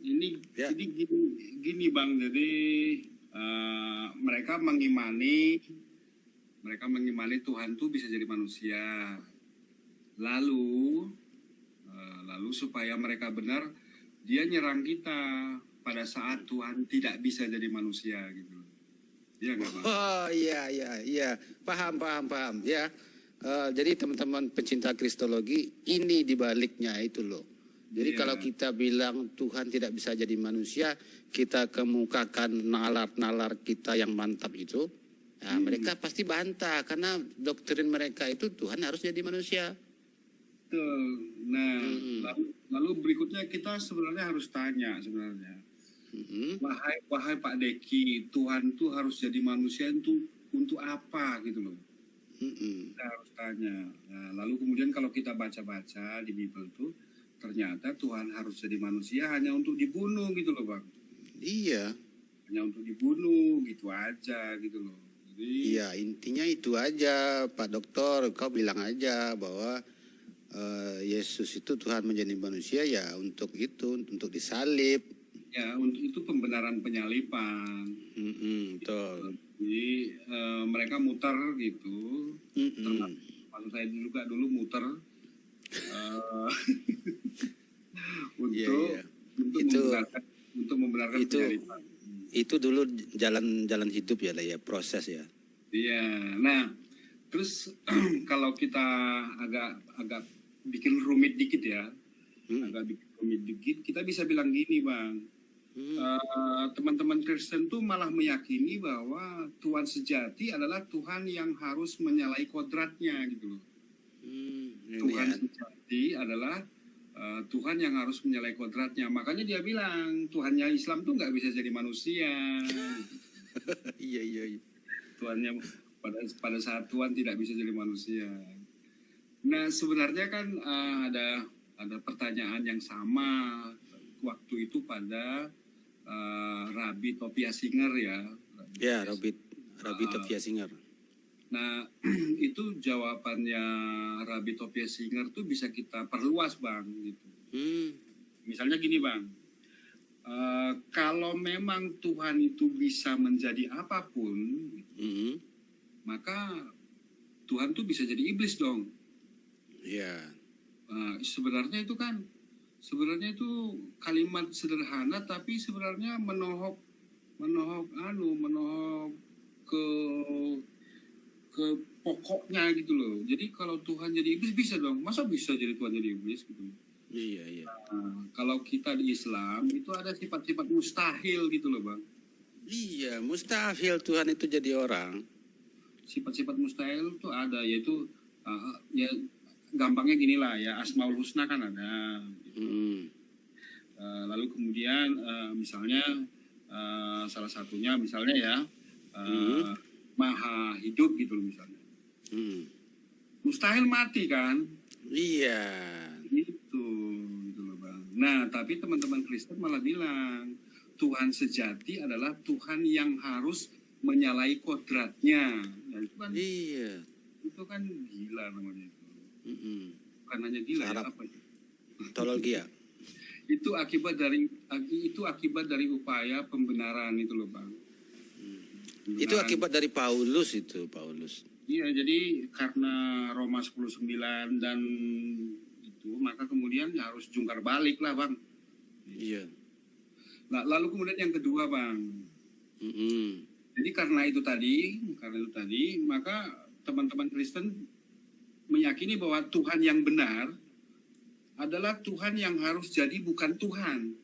ini Ya. jadi gini Bang, jadi mereka mengimani Tuhan tuh bisa jadi manusia. Lalu supaya mereka benar, dia nyerang kita pada saat Tuhan tidak bisa jadi manusia gitu. Iya nggak Bang? Oh iya, paham ya. Jadi teman-teman pencinta Kristologi, ini dibaliknya itu loh. Jadi kalau kita bilang Tuhan tidak bisa jadi manusia, kita kemukakan nalar-nalar kita yang mantap itu, ya, mereka pasti bantah karena doktrin mereka itu Tuhan harus jadi manusia. Betul. Nah, lalu berikutnya kita sebenarnya harus tanya sebenarnya. Wahai Pak Deki, Tuhan tuh harus jadi manusia itu untuk apa gitu loh? Kita harus tanya. Nah, lalu kemudian kalau kita baca-baca di Bible tuh, ternyata Tuhan harus jadi manusia hanya untuk dibunuh gitu loh Bang. Iya. Hanya untuk dibunuh gitu aja gitu loh. Jadi, iya, intinya itu aja Pak Dokter. Kau bilang aja bahwa Yesus itu Tuhan menjadi manusia ya untuk itu, untuk disalib. Ya, untuk itu pembenaran penyalipan. Betul. Jadi mereka muter gitu. Maksud saya juga dulu muter untuk membenarkan itu, penyalipan. Itu dulu jalan hidup ya, proses ya. Iya. Nah, terus kalau kita agak bikin rumit dikit ya, kita bisa bilang gini Bang. Teman-teman Kristen tuh malah meyakini bahwa Tuhan sejati adalah Tuhan yang harus menyalahi kodratnya gitu loh. Tuhan sejati adalah Tuhan yang harus menyalahi kodratnya. Makanya dia bilang Tuhannya Islam tuh nggak bisa jadi manusia. Iya. Tuhannya pada saat Tuhan tidak bisa jadi manusia. Nah sebenarnya kan ada pertanyaan yang sama waktu itu pada Rabbi Tovia Singer ya. Rabbi Tovia Singer. Nah itu jawabannya Rabbi Tovia Singer tuh bisa kita perluas Bang gitu. Misalnya gini Bang, kalau memang Tuhan itu bisa menjadi apapun, maka Tuhan tuh bisa jadi iblis dong. Iya. Sebenarnya itu kalimat sederhana tapi sebenarnya menohok ke pokoknya gitu loh. Jadi kalau Tuhan jadi iblis bisa dong. Masa bisa jadi Tuhan jadi iblis gitu. Iya. Kalau kita di Islam itu ada sifat-sifat mustahil gitu loh Bang. Iya, mustahil Tuhan itu jadi orang. Sifat-sifat mustahil itu ada, yaitu ya gampangnya gini lah ya, Asmaul Husna kan ada. Gitu. Lalu kemudian misalnya salah satunya misalnya ya Maha hidup gitu loh misalnya. Mustahil mati kan? Iya. Gitu loh Bang. Nah tapi teman-teman Kristen malah bilang Tuhan sejati adalah Tuhan yang harus menyalahi kodratnya. Nah, itu kan, itu kan gila namanya itu. Bukan hanya gila ya, apa itu? Teologi ya. Itu akibat dari upaya pembenaran itu loh Bang. Itu akibat dari Paulus. Iya, jadi karena Roma 10:9 dan itu maka kemudian harus jungkar balik lah Bang. Iya. Nah, lalu kemudian yang kedua Bang. Jadi karena itu tadi maka teman-teman Kristen meyakini bahwa Tuhan yang benar adalah Tuhan yang harus jadi bukan Tuhan.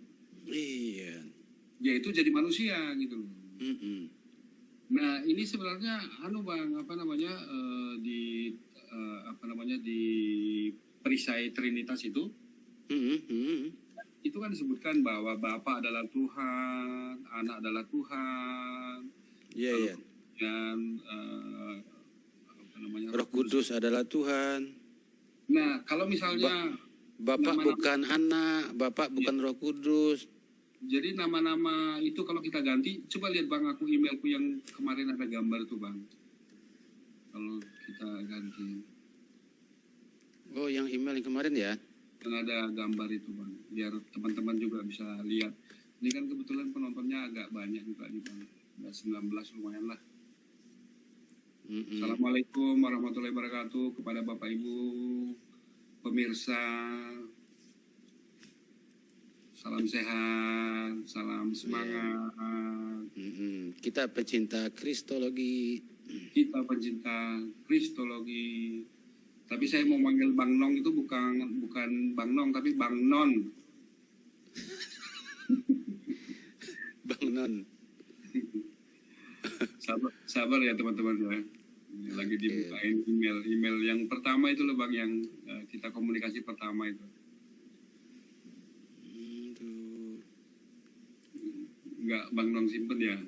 Iya. Yaitu jadi manusia gitu. Nah ini sebenarnya di perisai Trinitas itu itu kan disebutkan bahwa Bapa adalah Tuhan, Anak adalah Tuhan, dan Roh Kudus adalah Tuhan. Nah kalau misalnya Bapak bukan anak, Bapak bukan Roh Kudus. Jadi nama-nama itu kalau kita ganti, coba lihat Bang aku emailku yang kemarin ada gambar tuh Bang. Kalau kita ganti. Oh yang email yang kemarin ya? yang ada gambar itu bang, biar teman-teman juga bisa lihat. Ini kan kebetulan penontonnya agak banyak juga nih bang, ada 19 lumayan lah. Assalamualaikum warahmatullahi wabarakatuh kepada Bapak Ibu pemirsa. Salam sehat, salam semangat. Kita pecinta Kristologi. Kita pencinta Kristologi. Tapi saya mau manggil Bang Nong itu bukan Bang Nong tapi Bang Non. Bang Non. Sabar ya teman-teman ya. Lagi dibukain email yang pertama itu loh Bang, yang kita komunikasi pertama itu. Enggak Bang Nong simpen ya?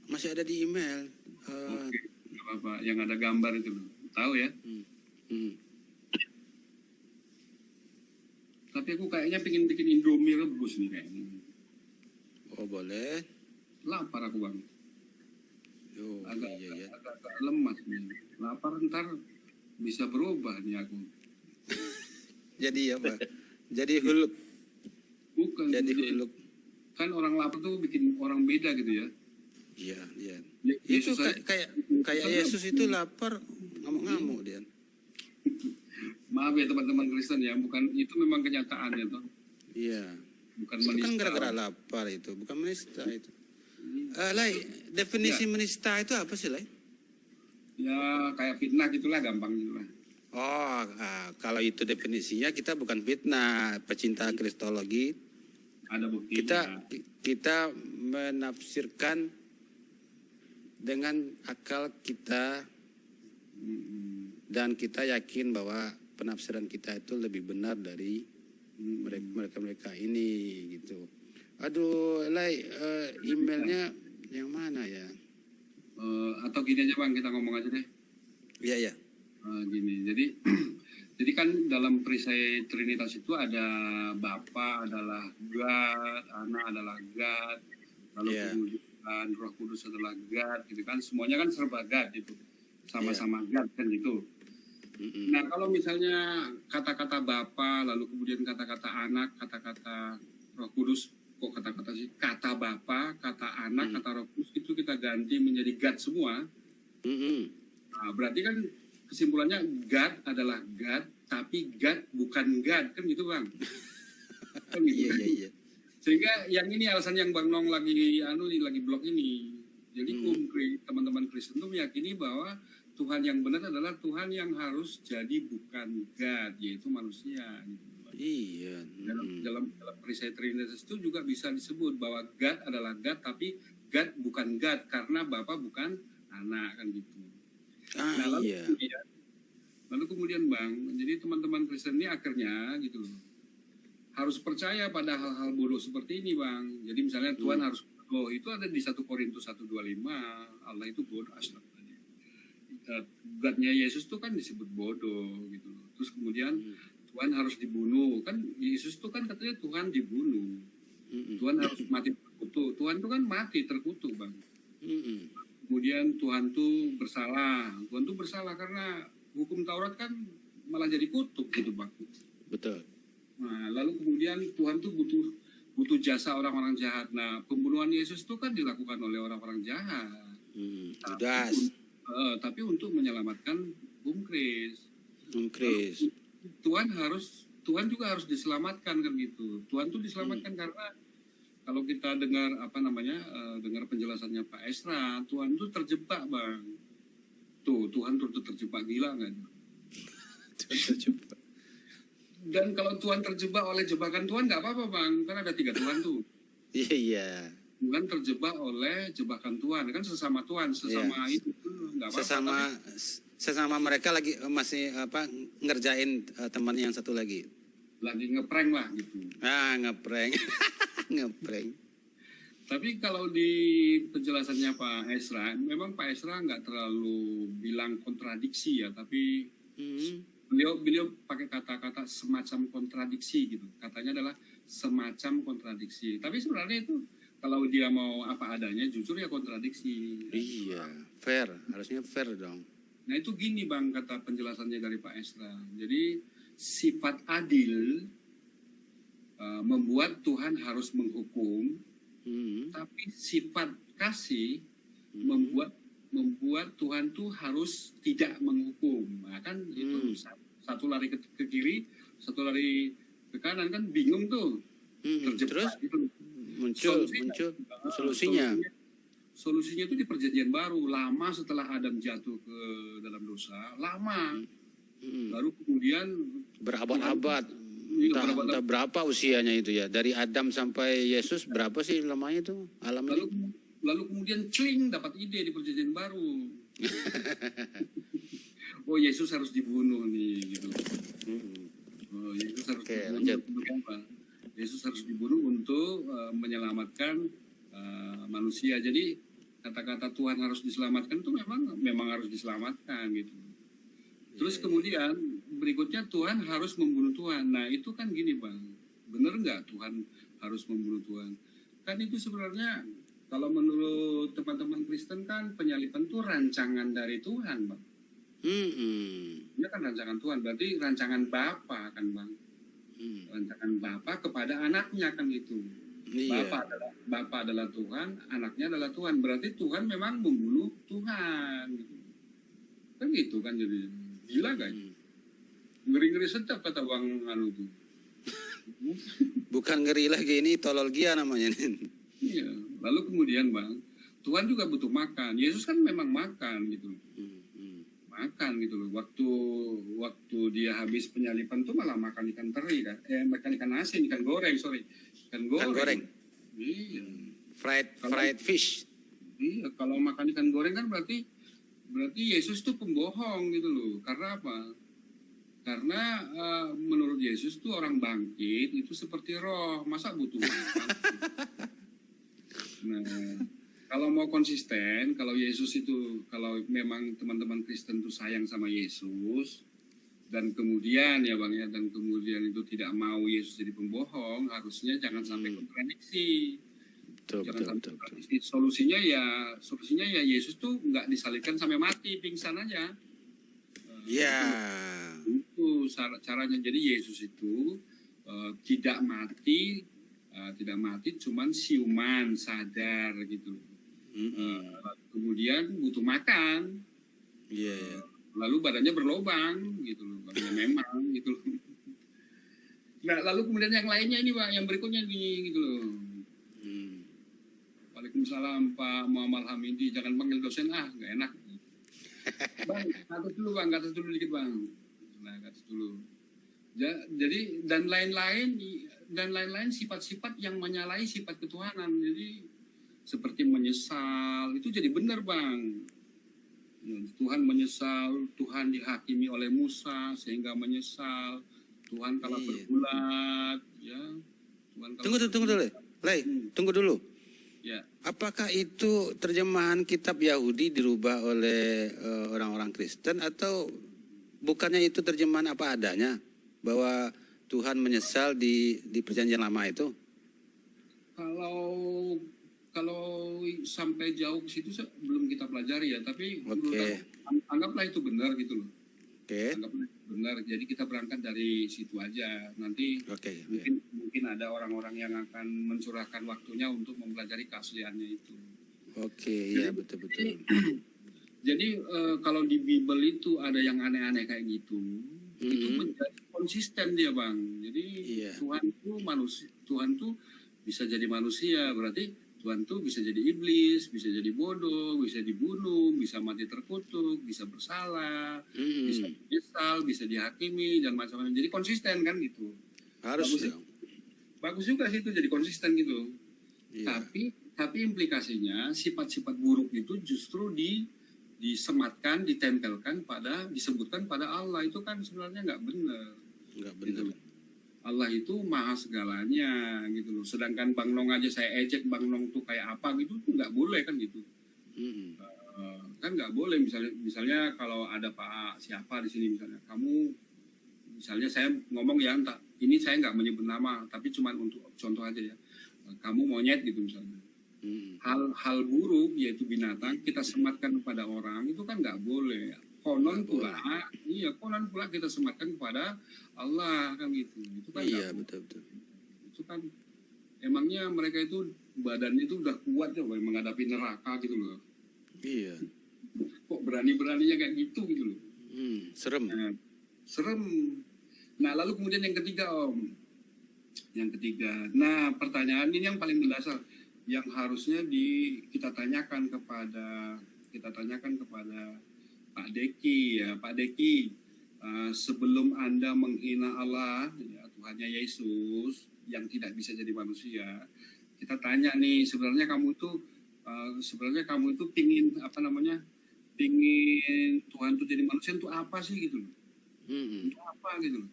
Masih ada di email. Oke, nggak apa-apa. Yang ada gambar itu loh. Tahu ya? Tapi aku kayaknya pengen bikin Indomie rebus nih kayaknya. Oh boleh. Lapar aku Bang. Oh, Agak iya. lemas nih. Lapar ntar bisa berubah nih aku. Jadi apa? Jadi Hulk. Bukan. Jadi Hulk. Kan orang lapar tuh bikin orang beda gitu ya. Iya. Yesus Itu kayak Yesus itu lapar ngamuk-ngamuk dia. Maaf ya teman-teman Kristen ya, bukan itu memang kenyataannya toh. Iya. Bukan Itu menista. kan gara-gara lapar itu, bukan menista itu. Lai, definisi menista itu apa sih, Lai? Ya kayak fitnah gitulah, gampang gitulah. Oh, kalau itu definisinya kita bukan fitnah, pecinta Kristologi. Ada buktinya. Kita menafsirkan dengan akal kita dan kita yakin bahwa penafsiran kita itu lebih benar dari mereka ini gitu. Aduh, Lai, emailnya yang mana ya? Atau gini aja Bang, kita ngomong aja deh. Iya. Gini, jadi kan dalam perisai Trinitas itu ada Bapa adalah God, Anak adalah God, lalu kemudian Roh Kudus adalah God, gitu kan? Semuanya kan serba God gitu, sama-sama God kan gitu. Nah kalau misalnya kata-kata Bapa, lalu kemudian kata-kata Anak, kata-kata Roh Kudus, kok kata-kata sih? Kata Bapa, kata Anak, kata Roh Kudus itu kita ganti menjadi God semua. Nah, berarti kan kesimpulannya God adalah God, tapi God bukan God, kan gitu Bang. Kan gitu, Iya. Sehingga yang ini alasan yang Bang Nong lagi blog ini. Jadi teman-teman Kristen itu meyakini bahwa Tuhan yang benar adalah Tuhan yang harus jadi bukan God, yaitu manusia. Gitu. Iya. Dalam perisai Trinitas itu juga bisa disebut bahwa God adalah God, tapi God bukan God karena Bapa bukan Anak, kan gitu. Nah, lalu kemudian Bang, jadi teman-teman Kristen ini akhirnya gitu loh, harus percaya pada hal-hal bodoh seperti ini Bang. Jadi misalnya Tuhan harus bodoh, itu ada di 1 Korintus 1:25, Allah itu bodoh astaga. God-nya Yesus itu kan disebut bodoh gitu loh. Terus kemudian Tuhan harus dibunuh, kan Yesus itu kan katanya Tuhan dibunuh. Tuhan harus mati terkutuk. Tuhan itu kan mati terkutuk Bang. Kemudian Tuhan tuh bersalah. Tuhan tuh bersalah karena hukum Taurat kan malah jadi kutuk gitu Bang. Betul. Nah, lalu kemudian Tuhan tuh butuh jasa orang-orang jahat. Nah, pembunuhan Yesus itu kan dilakukan oleh orang-orang jahat. Judas. Tapi untuk menyelamatkan Kris. Tuhan juga harus diselamatkan kan gitu. Tuhan tuh diselamatkan karena kalau kita dengar dengar penjelasannya Pak Esra, Tuhan tuh terjebak Bang. Tuhan tuh terjebak, gila nggak? Terjebak. Dan kalau Tuhan terjebak oleh jebakan Tuhan nggak apa-apa Bang, kan ada 3 Tuhan tuh. Iya. Tuhan terjebak oleh jebakan Tuhan, kan sesama Tuhan, itu nggak apa-apa. Sesama mereka lagi masih ngerjain teman yang satu lagi. Lagi ngeprank lah gitu. Ngeprank. Ngeprank. Tapi kalau di penjelasannya Pak Esra, memang Pak Esra nggak terlalu bilang kontradiksi ya, tapi beliau pakai kata-kata semacam kontradiksi gitu. Katanya adalah semacam kontradiksi. Tapi sebenarnya itu kalau dia mau apa adanya, jujur ya kontradiksi. Iya, fair. Harusnya fair dong. Nah itu gini Bang, kata penjelasannya dari Pak Esra. Jadi sifat adil membuat Tuhan harus menghukum, tapi sifat kasih membuat Tuhan tuh harus tidak menghukum. Nah, kan itu satu lari ke kiri, satu lari ke kanan, kan bingung tuh. Terus Gitu. muncul solusinya. Solusinya itu di Perjanjian Baru, lama setelah Adam jatuh ke dalam dosa, lama. Lalu kemudian Berabad-abad. Iya, Entah berapa usianya itu ya. Dari Adam sampai Yesus berapa sih lamanya itu alam ini? lalu kemudian celing dapat ide di Perjanjian Baru. Oh, Yesus harus dibunuh nih gitu. Oh, Yesus harus dibunuh. Kenapa? Yesus harus dibunuh untuk menyelamatkan manusia. Jadi kata-kata Tuhan harus diselamatkan itu memang harus diselamatkan gitu. Terus kemudian berikutnya Tuhan harus membunuh Tuhan. Nah itu kan gini Bang, bener nggak Tuhan harus membunuh Tuhan? Kan itu sebenarnya kalau menurut teman-teman Kristen kan penyaliban itu rancangan dari Tuhan Bang. Ini kan rancangan Tuhan, berarti rancangan Bapa kan Bang. Rancangan Bapa kepada anaknya kan gitu. Iya. Bapa adalah Tuhan, anaknya adalah Tuhan. Berarti Tuhan memang membunuh Tuhan gitu. Kan gitu kan jadi. Gila gak? Ngeri-ngeri sedap kata Bang Anu itu. Bukan ngeri lagi, ini tololgia namanya. Iya. Lalu kemudian Bang, Tuhan juga butuh makan. Yesus kan memang makan gitu. Makan gitu loh. Waktu dia habis penyalipan tuh malah makan ikan teri kan. Makan ikan asin, ikan goreng, sorry. Ikan goreng. Iya. Fried fish. Iya, kalau makan ikan goreng kan berarti Yesus tuh pembohong gitu loh. Karena apa? Karena menurut Yesus tuh orang bangkit itu seperti roh, masa butuh makan? Nah, kalau mau konsisten, kalau memang teman-teman Kristen tuh sayang sama Yesus, dan kemudian ya Bang ya, dan kemudian itu tidak mau Yesus jadi pembohong, harusnya jangan sampai kontradiksi. Betul. Solusinya ya Yesus tuh nggak disalibkan sampai mati, pingsan aja. Ya. Itu caranya. Jadi Yesus itu tidak mati, cuman siuman, sadar gitu. Kemudian butuh makan. Lalu badannya berlobang gitu loh. Memang gitu loh. Nah, lalu kemudian yang lainnya ini Pak, yang berikutnya nih gitu loh. Waalaikumsalam Pak Muhammad Hamidi, jangan panggil dosen nggak enak. Bang, atas dulu dikit Bang. Nah, atas dulu. Jadi dan lain-lain sifat-sifat yang menyalahi sifat ketuhanan. Jadi seperti menyesal, itu jadi benar Bang. Tuhan menyesal, Tuhan dihakimi oleh Musa sehingga menyesal. Tuhan kalah berbulat, ya. Tunggu dulu. Tunggu dulu. Ya. Apakah itu terjemahan kitab Yahudi dirubah oleh orang-orang Kristen atau bukannya itu terjemahan apa adanya bahwa Tuhan menyesal di Perjanjian Lama itu? Kalau sampai jauh ke situ belum kita pelajari ya, tapi anggaplah itu benar gitu loh. Anggaplah itu benar. Jadi kita berangkat dari situ aja. Nanti mungkin ada orang-orang yang akan mencurahkan waktunya untuk mempelajari keasliannya itu. Iya betul. Jadi kalau di Bible itu ada yang aneh-aneh kayak gitu, itu menjadi konsisten dia Bang. Jadi Tuhan tuh bisa jadi manusia, berarti Tuhan tuh bisa jadi iblis, bisa jadi bodoh, bisa dibunuh, bisa mati terkutuk, bisa bersalah, bisa menyesal, bisa dihakimi dan macam-macam. Jadi konsisten kan gitu. Bagus juga sih itu jadi konsisten gitu. Tapi implikasinya sifat-sifat buruk itu justru disematkan, ditempelkan disebutkan pada Allah. Itu kan sebenarnya nggak benar. Gitu. Allah itu maha segalanya gitu loh. Sedangkan Bang Nong aja saya ejek Bang Nong tuh kayak apa gitu tuh nggak boleh kan gitu. Kan nggak boleh misalnya kalau ada Pak siapa di sini misalnya saya ngomong ya ini saya nggak menyebut nama tapi cuma untuk contoh aja ya. Kamu monyet gitu misalnya. Hal buruk yaitu binatang kita sematkan kepada orang itu kan nggak boleh. konon pula kita sematkan kepada Allah kan gitu. Itu kan Iya, betul. itu kan emangnya mereka itu badannya itu udah kuat ya menghadapi neraka gitu loh. Iya. Kok berani-beraninya kayak gitu gitu loh. Serem. Nah, serem. Nah, lalu kemudian yang ketiga, Om. Yang ketiga. Nah, pertanyaan ini yang paling mendasar yang harusnya kita tanyakan kepada Pak Deki ya. Pak Deki, sebelum Anda menghina Allah, ya, Tuhannya Yesus yang tidak bisa jadi manusia, kita tanya nih, sebenarnya kamu tuh pingin pingin Tuhan tuh jadi manusia untuk apa sih gitu loh? Untuk apa gitu loh?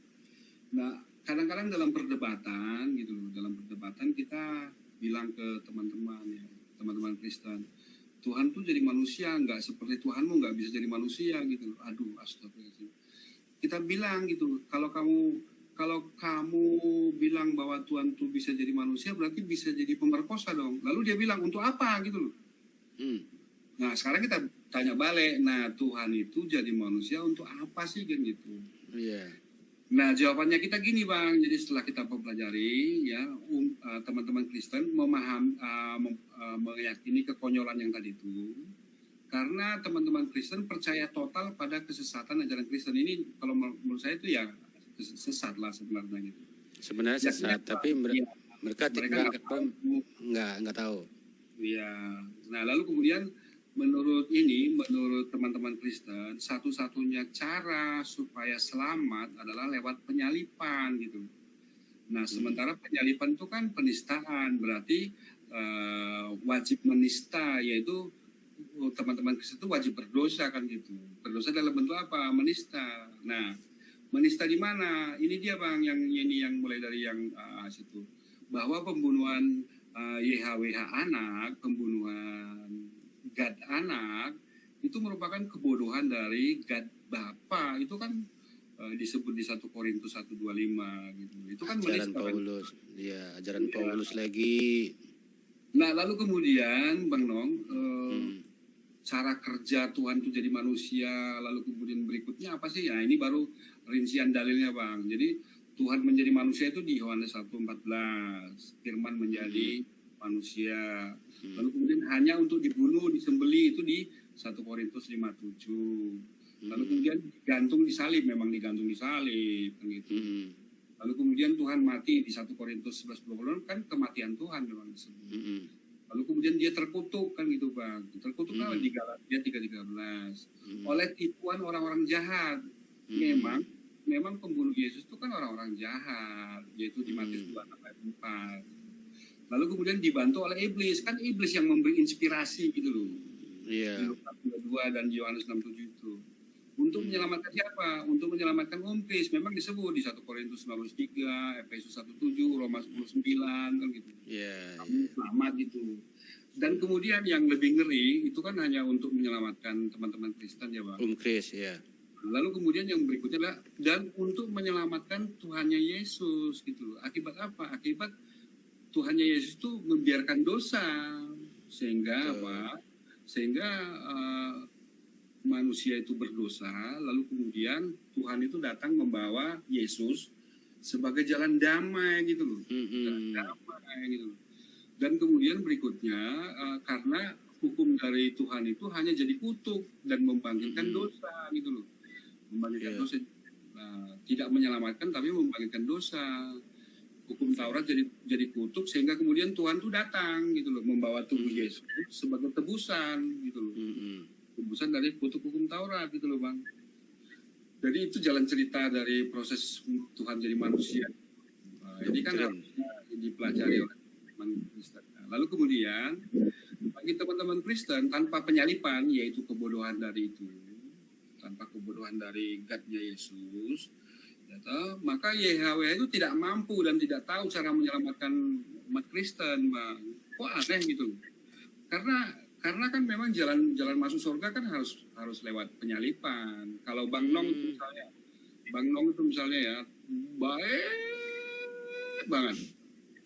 Nah, kadang-kadang dalam perdebatan kita bilang ke teman-teman Kristen, Tuhan tuh jadi manusia nggak seperti Tuhanmu nggak bisa jadi manusia gitu loh. Aduh, astagfirullahaladzim. Kita bilang gitu, kalau kamu bilang bahwa Tuhan tuh bisa jadi manusia, berarti bisa jadi pemerkosa dong. Lalu dia bilang, untuk apa gitu loh. Nah, sekarang kita tanya balik, nah Tuhan itu jadi manusia untuk apa sih kan gitu. Iya. Nah, jawabannya kita gini Bang, jadi setelah kita mempelajari ya, teman-teman Kristen meyakini kekonyolan yang tadi itu, karena teman-teman Kristen percaya total pada kesesatan ajaran Kristen ini, kalau menurut saya itu ya sesat lah sebenarnya gitu. Sebenarnya sesat, tapi mereka nggak tahu. Iya. Nah, lalu kemudian menurut teman-teman Kristen, satu-satunya cara supaya selamat adalah lewat penyalipan gitu. Nah, sementara penyalipan itu kan penistaan, berarti wajib menista, yaitu teman-teman Kristen itu wajib berdosa kan gitu. Berdosa dalam bentuk apa? Menista. Nah, menista di mana? Ini dia Bang, yang mulai dari yang situ, bahwa pembunuhan YHWH anak, pembunuhan Gad anak, itu merupakan kebodohan dari Gad Bapa. Itu kan disebut di 1 Korintus 1:25 gitu. Itu kan ajaran Paulus. Iya, ajaran Paulus lagi. Nah, lalu kemudian Bang Nong, cara kerja Tuhan itu jadi manusia, lalu kemudian berikutnya apa sih? Nah, ini baru rincian dalilnya Bang. Jadi Tuhan menjadi manusia itu di Yohanes 1:14. Firman menjadi manusia. Lalu kemudian hanya untuk dibunuh, disembelih itu di 1 Korintus 5:7. Lalu kemudian digantung di salib, memang digantung di salib kan gitu. Lalu kemudian Tuhan mati di 1 Korintus 11:20 kan kematian Tuhan memang disebut. Lalu kemudian dia terkutuk kan gitu Bang. Terkutuk kan di Galatia 3:13. Oleh tipuan orang-orang jahat. Memang pembunuh Yesus itu kan orang-orang jahat, yaitu di Matius 2:4. Lalu kemudian dibantu oleh iblis, kan iblis yang memberi inspirasi gitu loh. Di Lukas 22 dan Yohanes 6:7 itu. Untuk menyelamatkan siapa? Untuk menyelamatkan umat Kristus. Memang disebut di 1 Korintus 19:3, Efesus 1:7, Roma 10:9 kan gitu. Kamu selamat gitu. Dan kemudian yang lebih ngeri itu kan hanya untuk menyelamatkan teman-teman Kristen ya Bang. Kris ya. Lalu kemudian yang berikutnya adalah dan untuk menyelamatkan Tuhannya Yesus gitu. Akibat apa? Akibat Tuhannya Yesus itu membiarkan dosa sehingga apa? Sehingga manusia itu berdosa, lalu kemudian Tuhan itu datang membawa Yesus sebagai jalan damai gitu loh. Jalan damai gitu loh. Dan kemudian berikutnya karena hukum dari Tuhan itu hanya jadi kutuk dan membangkitkan dosa gitu loh. Membangkitkan dosa. Tidak menyelamatkan tapi membangkitkan dosa. Hukum Taurat jadi kutuk sehingga kemudian Tuhan tuh datang gitu loh, membawa tubuh Yesus sebagai tebusan gitu loh. Tebusan dari kutuk hukum Taurat gitu loh Bang. Jadi itu jalan cerita dari proses Tuhan jadi manusia. Ini kan harusnya dipelajari oleh teman Kristen. Lalu kemudian bagi teman-teman Kristen tanpa penyalipan, yaitu kebodohan dari itu, tanpa kebodohan dari God-nya Yesus, maka YHWH itu tidak mampu dan tidak tahu cara menyelamatkan umat Kristen, Bang. Kok aneh gitu? Karena kan memang jalan masuk surga kan harus lewat penyalipan. Kalau Bang Nong itu misalnya ya baik banget,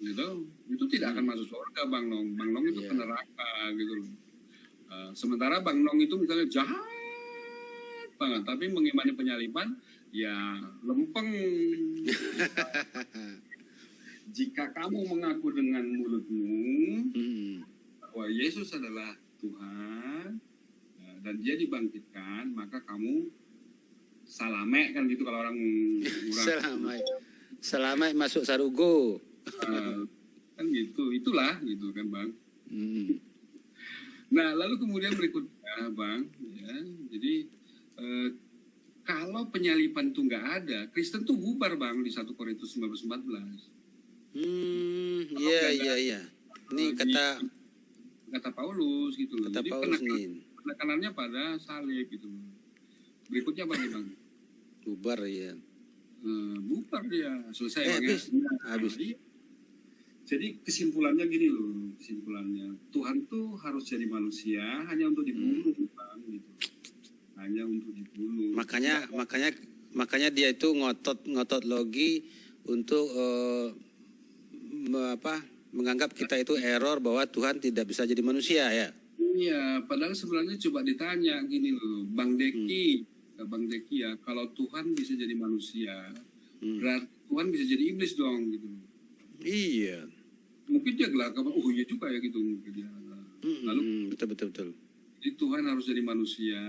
gitu. Itu tidak akan masuk surga Bang Nong. Bang Nong itu ke neraka gitu. Sementara Bang Nong itu misalnya jahat banget. Tapi mengimani penyaliban, ya lempeng. Jika kamu mengaku dengan mulutmu bahwa Yesus adalah Tuhan dan Dia dibangkitkan, maka kamu salame kan gitu kalau orang Selamat masuk sarugo. Kan gitu, itulah gitu kan Bang. Nah lalu kemudian berikutnya Bang, ya, jadi kalau penyaliban itu nggak ada, Kristen tuh bubar Bang di 1 Korintus 15:14. Iya. Ini kata Paulus gitu loh. Kata Jadi Paulus nih. penekanannya pada salib gitu. Berikutnya Bang. Bubar ya. Bubar dia, selesai Bang habis. Jadi kesimpulannya gini loh, Tuhan tuh harus jadi manusia hanya untuk dibunuh Bang gitu. Hanya untuk dibunuh. Makanya dia itu ngotot logi untuk menganggap kita itu error bahwa Tuhan tidak bisa jadi manusia ya. Iya, padahal sebenarnya coba ditanya gini loh, Bang Deki ya, kalau Tuhan bisa jadi manusia, berarti Tuhan bisa jadi iblis dong gitu. Iya. Mungkin dia gelak, oh iya juga ya gitu mungkin ya. Lalu betul. Jadi Tuhan harus jadi manusia,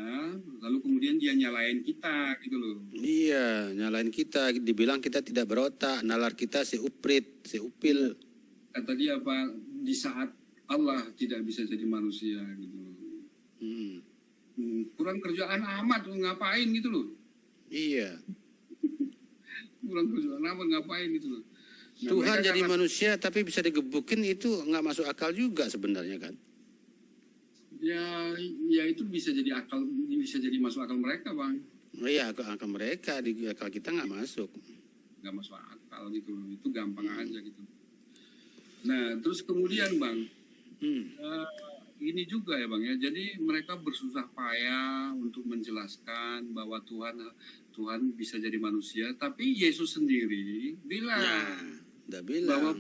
lalu kemudian dia nyalain kita gitu loh. Iya, nyalain kita, dibilang kita tidak berotak, nalar kita seupil. Kata dia apa, di saat Allah tidak bisa jadi manusia gitu loh. Kurang kerjaan amat, ngapain gitu loh. Iya. Kurang kerjaan amat, ngapain gitu loh. Nah, Tuhan jadi manusia tapi bisa digebukin, itu nggak masuk akal juga sebenarnya kan. Ya itu bisa jadi masuk akal mereka Bang. Oh iya, akal mereka, di akal kita nggak masuk akal gitu, itu gampang aja gitu. Nah terus kemudian Bang, ini juga ya Bang ya, jadi mereka bersusah payah untuk menjelaskan bahwa Tuhan bisa jadi manusia, tapi Yesus sendiri bilang bahwa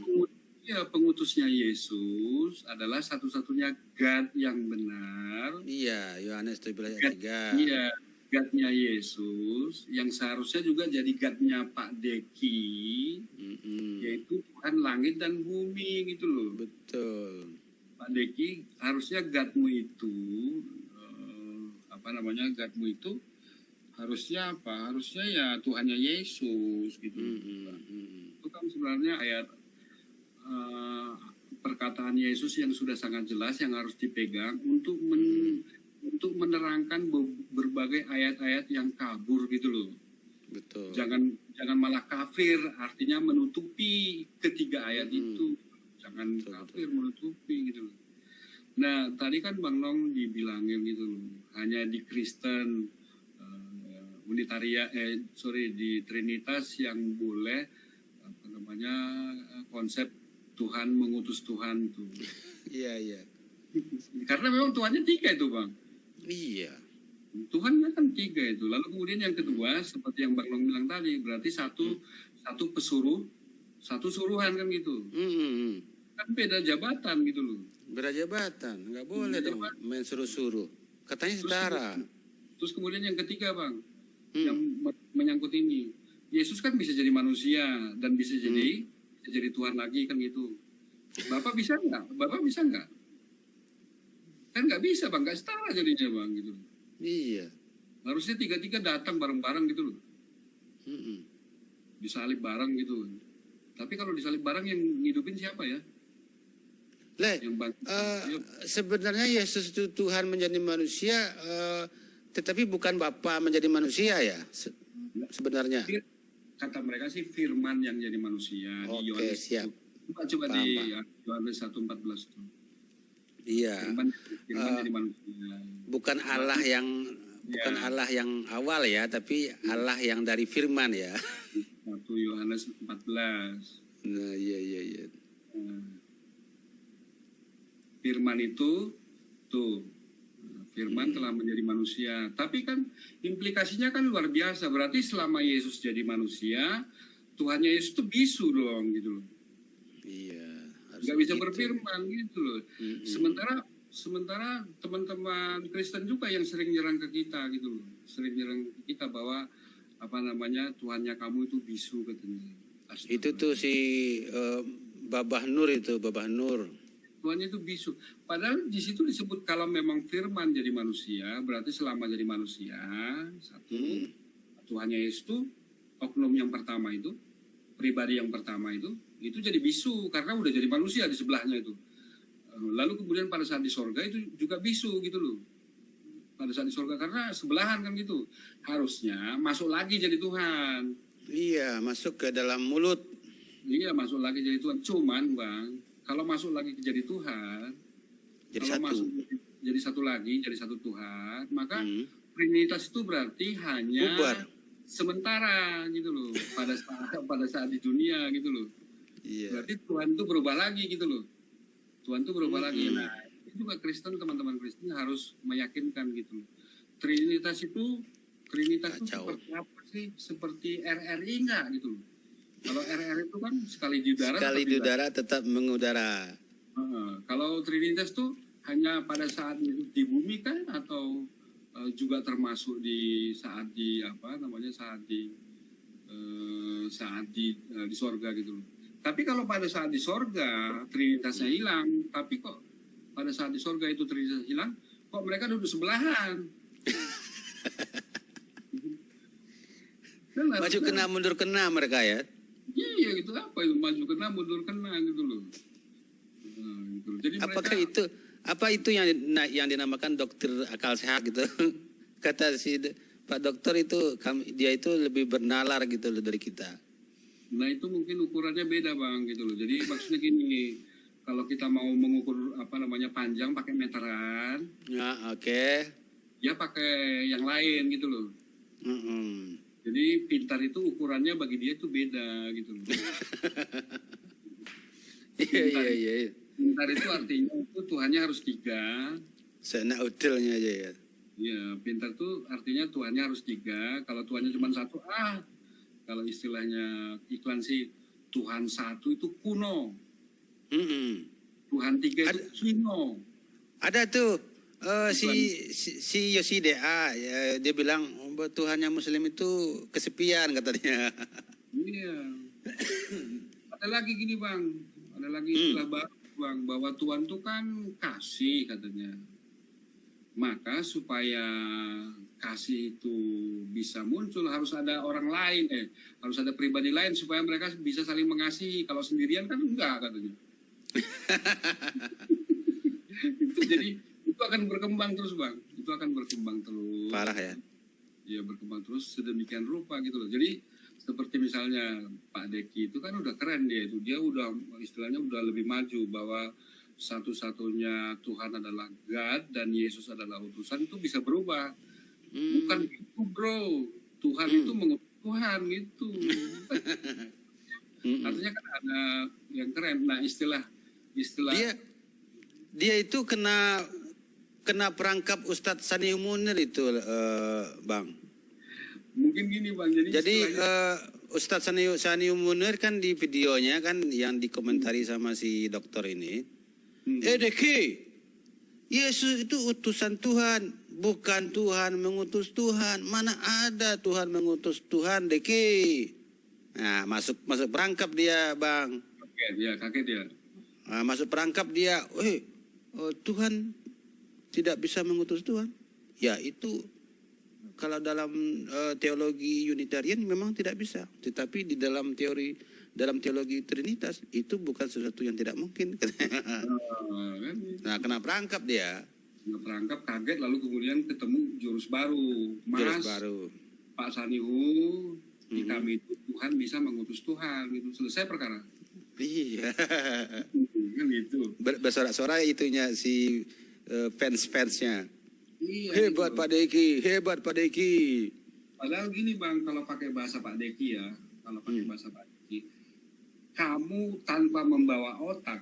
pengutusnya Yesus adalah satu-satunya God yang benar. Iya, Yohanes 13:3. Iya, God-nya Yesus yang seharusnya juga jadi God-nya Pak Deki, yaitu Tuhan langit dan bumi gitu loh. Betul. Pak Deki, harusnya God-mu itu God-mu itu harusnya apa? Harusnya ya Tuhannya Yesus gitu. Itu kan sebenarnya ayat perkataan Yesus yang sudah sangat jelas yang harus dipegang untuk menerangkan berbagai ayat-ayat yang kabur gitu loh. Betul. Jangan malah kafir, artinya menutupi ketiga ayat itu. Jangan kafir menutupi gitu loh. Nah tadi kan Bang Nong dibilangin gitu loh, hanya di Kristen di Trinitas yang boleh konsep Tuhan mengutus Tuhan tuh. Iya. Karena memang Tuhannya 3 itu Bang. Iya. Tuhannya kan 3 itu. Lalu kemudian yang kedua seperti yang Bang Long bilang tadi, berarti satu suruhan kan gitu. Kan beda jabatan gitu loh. Beda jabatan, nggak boleh dong main suruh-suruh. Katanya setara. Terus kemudian yang ketiga Bang, yang menyangkut ini, Yesus kan bisa jadi manusia dan bisa jadi Tuhan lagi kan gitu. Bapak bisa nggak? Kan nggak bisa Bang, nggak setara jadinya Bang gitu. Iya. Harusnya 3 datang bareng-bareng gitu loh. Disalib bareng gitu. Tapi kalau disalib bareng yang ngidupin siapa ya? Sebenarnya Yesus itu Tuhan menjadi manusia, tetapi bukan Bapa menjadi manusia ya sebenarnya. Kata mereka sih firman yang jadi manusia. Oke, siap. Coba di Yohanes 1:14 tuh. Iya. Firman jadi manusia. Bukan Allah yang awal ya, tapi Allah yang dari firman ya. 1 Yohanes 14. Nah, iya. Firman itu firman telah menjadi manusia. Tapi kan implikasinya kan luar biasa. Berarti selama Yesus jadi manusia, Tuhannya Yesus itu bisu dong gitu loh. Iya. Nggak bisa berfirman gitu loh. Sementara teman-teman Kristen juga yang sering nyerang ke kita gitu loh. Sering nyerang ke kita bahwa apa namanya Tuhannya kamu itu bisu katanya. Itu tuh si Babah Nur itu, Babah Nur. Tuhannya itu bisu. Padahal di situ disebut kalau memang firman jadi manusia, berarti selama jadi manusia, satu, Tuhannya Yesus itu, oknum yang pertama itu, pribadi yang pertama itu jadi bisu karena udah jadi manusia di sebelahnya itu. Lalu kemudian pada saat di sorga itu juga bisu gitu loh. Pada saat di sorga karena sebelahan kan gitu. Harusnya masuk lagi jadi Tuhan. Iya, masuk ke dalam mulut. Iya, masuk lagi jadi Tuhan. Cuman Bang, kalau masuk lagi jadi Tuhan, Jadi kalau satu. masuk jadi satu lagi, jadi satu Tuhan, maka Trinitas itu berarti hanya Bubar. sementara gitu loh. Pada saat di dunia gitu loh. Iya. Berarti Tuhan itu berubah lagi gitu loh. Tuhan itu berubah lagi. Nah, itu juga Kristen, teman-teman Kristen harus meyakinkan gitu. Trinitas itu Kacau. seperti apa sih? Seperti RRI enggak gitu. Kalau RRI itu kan sekali di udara. Sekali di udara tetap mengudara. Kalau Trinitas itu hanya pada saat di bumi kan atau juga termasuk di saat di apa namanya saat di sorga gitu. Tapi kalau pada saat di sorga Trinitasnya hilang, tapi kok pada saat di sorga itu Trinitas hilang, kok mereka duduk sebelahan? Maju kena mundur kena mereka ya. Iya gitu, apa itu maju kena mundur kena gitu loh. Gitu. Jadi Apakah mereka, itu yang dinamakan dokter akal sehat gitu? Kata si Pak Dokter itu dia itu lebih bernalar gitu loh dari kita. nah itu mungkin ukurannya beda Bang gitu loh. Jadi maksudnya gini, kalau kita mau mengukur apa namanya panjang pakai meteran, Ya, oke. ya pakai yang lain gitu loh. Jadi pintar itu ukurannya bagi dia itu beda gitu loh. Iya. Pintar itu artinya itu Tuhannya harus 3. Sena udelnya aja ya. Iya, pintar itu artinya Tuhannya harus 3. Kalau Tuhannya cuma 1, kalau istilahnya iklan sih Tuhan 1 itu kuno. Tuhan 3 itu kino. Ada tuh si Yosidea ya, dia bilang Tuhannya Muslim itu kesepian katanya. Iya. Ada lagi gini Bang, ada lagi istilah baru Bang, bahwa Tuhan itu kan kasih katanya. Maka supaya kasih itu bisa muncul harus ada orang lain, harus ada pribadi lain supaya mereka bisa saling mengasihi. Kalau sendirian kan enggak katanya. Jadi itu akan berkembang terus Bang, itu akan berkembang terus. Parah ya. Ya berkembang terus sedemikian rupa gitu loh. Jadi seperti misalnya Pak Deki itu kan udah keren dia udah istilahnya udah lebih maju bahwa satu-satunya Tuhan adalah God dan Yesus adalah utusan itu bisa berubah. Bukan gitu bro, Tuhan itu mengutus Tuhan gitu. Artinya kan ada yang keren. Nah istilah dia itu kena perangkap Ustadz Sani Munir itu Bang. Mungkin gini Bang. Jadi Ustadz Sani Munir kan di videonya kan yang dikomentari sama si dokter ini. Deki, Yesus itu utusan Tuhan, bukan Tuhan mengutus Tuhan. Mana ada Tuhan mengutus Tuhan, Deki? Nah, masuk perangkap dia, Bang. Kaget dia. Nah, masuk perangkap dia. Tuhan tidak bisa mengutus Tuhan. Ya, itu kalau dalam teologi Unitarian memang tidak bisa. Tetapi di dalam teologi Trinitas itu bukan sesuatu yang tidak mungkin. Nah, kena perangkap dia. Kena perangkap, kaget, lalu kemudian ketemu jurus baru. Pak Sanihu, di kami itu Tuhan bisa mengutus Tuhan. Itu selesai perkara. Iya. Kan gitu. Bersorak-sorak itunya si fans-fansnya. Iya, hebat gitu. Pak Deki. Padahal gini Bang, kalau pakai bahasa Pak Deki ya, kamu tanpa membawa otak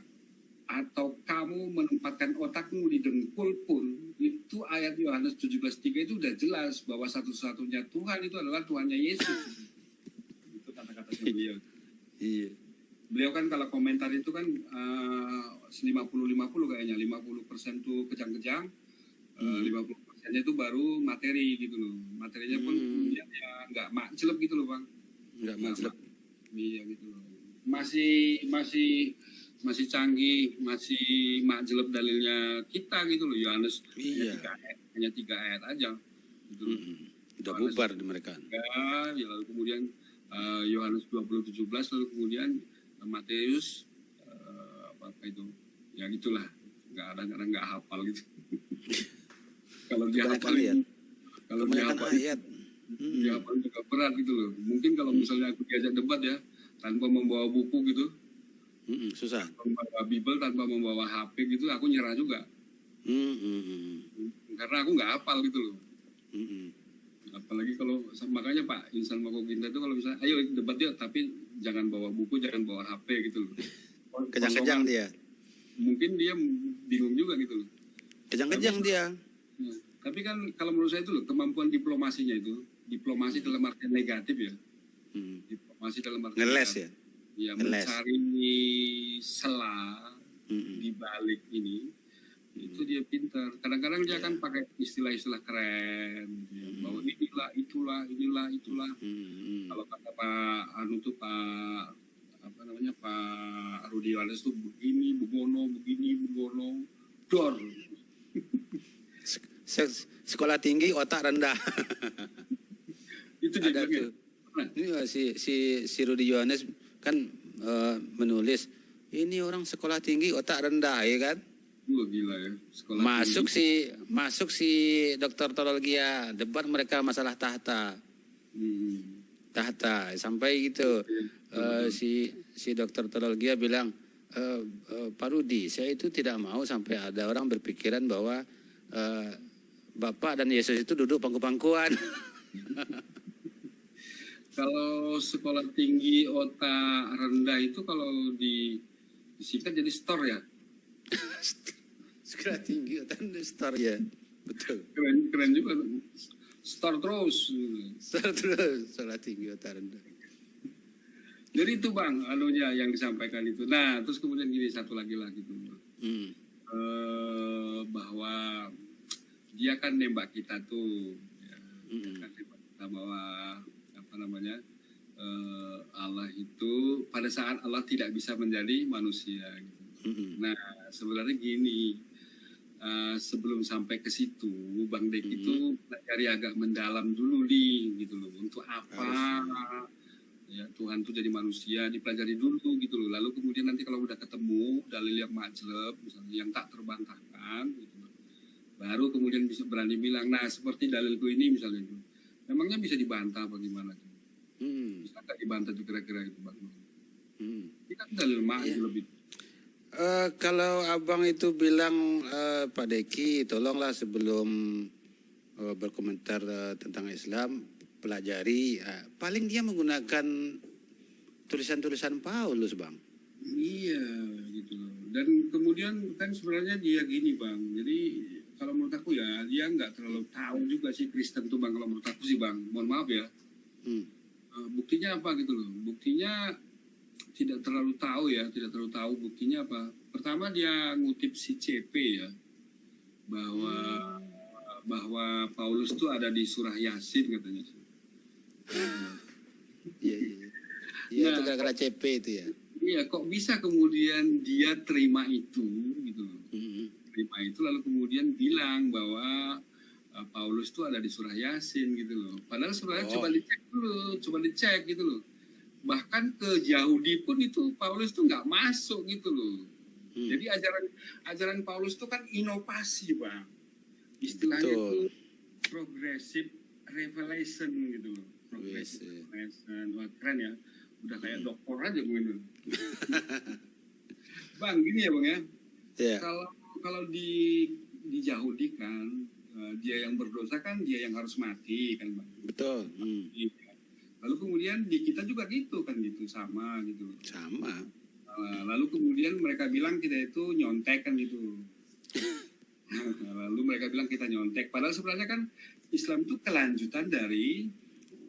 atau kamu menempatkan otakmu di dengkul pun, itu ayat Yohanes 17:3 itu udah jelas bahwa satu-satunya Tuhan itu adalah Tuhannya Yesus. Itu kata-kata beliau. Iya. beliau kan kalau komentar itu kan 50-50 kayaknya, 50% tuh kejang-kejang, 50%-nya itu baru materi gitu loh. Materinya pun kemudian ya nggak makcelep gitu loh Bang. Nggak masalah. Iya gitu loh. Masih canggih, masih makjeleb dalilnya kita gitu loh. Yohanes Iya. hanya 3 ayat aja. Gitu loh. Udah bubar di mereka. Ya, lalu kemudian Yohanes 20:17, lalu kemudian Matius apa itu? Ya gitulah. Nggak hafal gitu. Kalau dia hafal ayat. kalau dia Kebanyakan hafal ayat. dia hafal juga berat gitu loh. Mungkin kalau misalnya aku diajak debat ya, tanpa membawa buku gitu, Susah. tanpa membawa Bible, tanpa membawa HP gitu, aku nyerah juga. Karena aku nggak hafal gitu loh. Apalagi kalau, makanya Pak Insan Makoginta itu kalau misalnya, ayo debat ya, tapi jangan bawa buku, jangan bawa HP gitu loh. Kejang-kejang dia. Mungkin dia bingung juga gitu loh. Kejang-kejang dia. Ya, tapi kan kalau menurut saya itu loh, kemampuan diplomasinya itu, diplomasi dalam artian negatif ya. Diplomasi dalam artian Ngeles ya. Ya, Ngeles. mencari celah di balik ini, itu dia pintar. Kadang-kadang dia kan pakai istilah-istilah keren, gitu ya. Bahwa inilah, itulah. Kalau kata Pak Pak Rudi Yohanes tuh begini, begono, dor. Sekolah tinggi, otak rendah. Itu dia Ada bilangnya. tuh. Ini si Rudi Yohanes kan menulis, ini orang sekolah tinggi, otak rendah, ya kan? Wah, gila ya. Sekolah Masuk si Dokter Tololgia, debat mereka masalah tahta. Tahta sampai gitu. Si Dokter Tololgia bilang, Pak Rudi, saya itu tidak mau sampai ada orang berpikiran bahwa Bapak dan Yesus itu duduk pangku-pangkuan. Kalau sekolah tinggi otak rendah itu kalau disingkat jadi store ya. Sekolah tinggi otak rendah, store ya. Betul. Keren juga. Store terus. Store terus, sekolah tinggi otak rendah. Jadi itu Bang, anunya yang disampaikan itu. Nah, terus kemudian gini satu lagi gitu. Bahwa dia kan nembak kita tuh. Ya, dia kan nembak kita bahwa Allah itu pada saat Allah tidak bisa menjadi manusia gitu. Nah sebenarnya gini, sebelum sampai ke situ Bang Dek itu pelajari agak mendalam dulu nih gitu loh, untuk apa ya Tuhan tuh jadi manusia, dipelajari dulu gitu loh. Lalu kemudian nanti kalau udah ketemu dalil yang majleb misalnya, yang tak terbantahkan gitu, baru kemudian bisa berani bilang, nah seperti dalilku ini misalnya itu, memangnya bisa dibantah apa gimana? Bisa nggak dibantah tuh kira-kira itu Bang? Ini kan dalil majleb itu. Kalau abang itu bilang, Pak Deki, tolonglah sebelum berkomentar tentang Islam, pelajari. Paling dia menggunakan tulisan-tulisan Paulus, Bang. Iya, gitu loh. Dan kemudian kan sebenarnya dia gini Bang, jadi kalau menurut aku ya, dia nggak terlalu tahu juga sih Kristen tuh Bang, kalau menurut aku sih Bang. Mohon maaf ya. Buktinya apa gitu loh? Buktinya tidak terlalu tahu buktinya apa. Pertama dia ngutip si CP ya, bahwa Paulus tuh ada di surah Yasin katanya. Iya, itu gara-gara CP itu ya. Iya, kok bisa kemudian dia terima itu gitu loh. Terima itu lalu kemudian bilang bahwa Paulus tuh ada di surah Yasin gitu loh. Padahal sebenarnya coba dicek gitu loh. Bahkan ke Yahudi pun itu Paulus tuh nggak masuk gitu loh. Jadi ajaran Paulus tuh kan inovasi Bang. Istilahnya itu progressive revelation gitu loh. Progressive revelation. Wah, keren ya. Udah kayak dokter aja mungkin. Bang, gini ya Bang ya. Yeah. Kalau di Yahudi kan dia yang berdosa kan dia yang harus mati kan Bang. Betul. Lalu kemudian di kita juga gitu kan gitu sama gitu. Sama. Lalu kemudian mereka bilang kita itu nyontek kan gitu. Lalu mereka bilang kita nyontek. Padahal sebenarnya kan Islam itu kelanjutan dari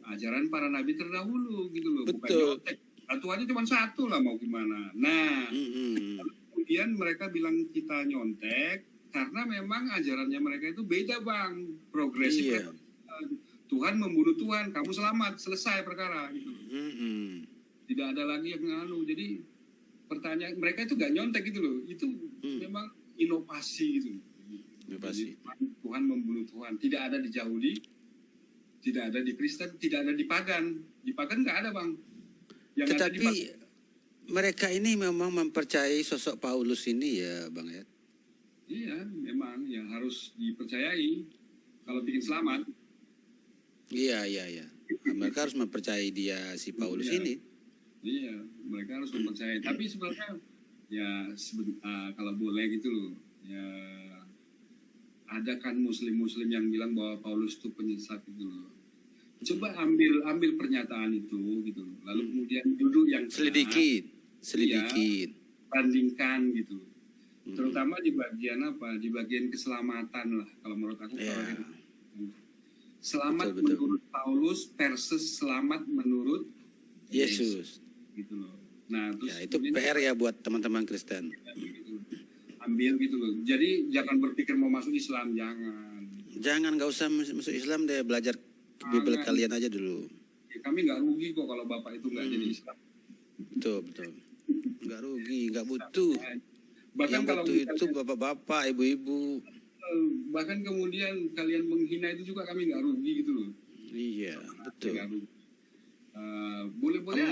ajaran para nabi terdahulu gitu loh. Betul. Bukan nyontek. Tuhannya cuma satu lah, mau gimana. Nah, Mm-mm. kemudian mereka bilang kita nyontek karena memang ajarannya mereka itu beda, Bang. Progresif. Iya. Tuhan membunuh Tuhan, kamu selamat, selesai perkara gitu. Mm-mm. Tidak ada lagi yang nganu. Jadi pertanyaan mereka itu gak nyontek gitu loh. Itu memang inovasi gitu. Inovasi. Jadi, Tuhan membunuh Tuhan. Tidak ada di Yahudi, tidak ada di Kristen, tidak ada di pagan. Di pagan nggak ada, Bang. Yang ada di Tetapi mereka ini memang mempercayai sosok Paulus ini ya, Bang ya. Iya, memang yang harus dipercayai kalau bikin selamat. Iya. Mereka harus mempercayai dia si Paulus Iya. ini. Iya, mereka harus mempercayai. Tapi sebenarnya ya kalau boleh gitu loh. Ya ada kan muslim-muslim yang bilang bahwa Paulus itu penyesat gitu loh. Coba ambil pernyataan itu gitu loh. Lalu kemudian duduk yang Selidikin. bandingkan gitu loh. Terutama di bagian apa? Di bagian keselamatan lah kalau menurut aku. Iya. Selamat Betul. menurut Paulus versus selamat menurut Yesus. gitu loh. Nah, terus Ya, itu PR ya buat teman-teman Kristen. gitu. Ambil gitu loh. Jadi jangan berpikir mau masuk Islam, jangan. Jangan, nggak usah masuk Islam deh, belajar Bible kalian aja dulu. Ya, kami nggak rugi kok kalau Bapak itu nggak jadi Islam. Betul. Nggak rugi, nggak butuh. Bahkan Yang kalau butuh itu bapak-bapak, ibu-ibu. bahkan kemudian kalian menghina itu juga kami nggak rugi gitu loh. Iya, betul. Nggak rugi. Boleh-boleh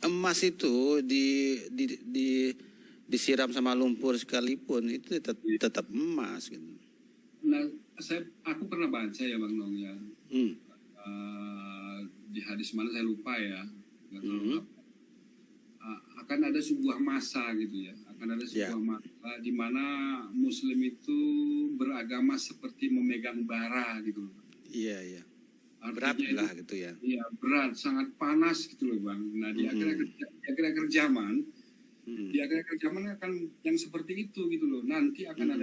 Emas itu disiram sama lumpur sekalipun itu tetap emas gitu. Nah, aku pernah baca ya Bang Nong ya. Di hadis mana saya lupa ya. Nggak tahu apa. Akan ada sebuah masa gitu ya. Akan ada sebuah masa di mana Muslim itu beragama seperti memegang bara gitu. Iya. Artinya Berat lah gitu ya. Iya, berat, sangat panas gitu loh Bang. Nah, di akhir-akhir zaman, di akhir-akhir zaman akan yang seperti itu gitu loh. Nanti akan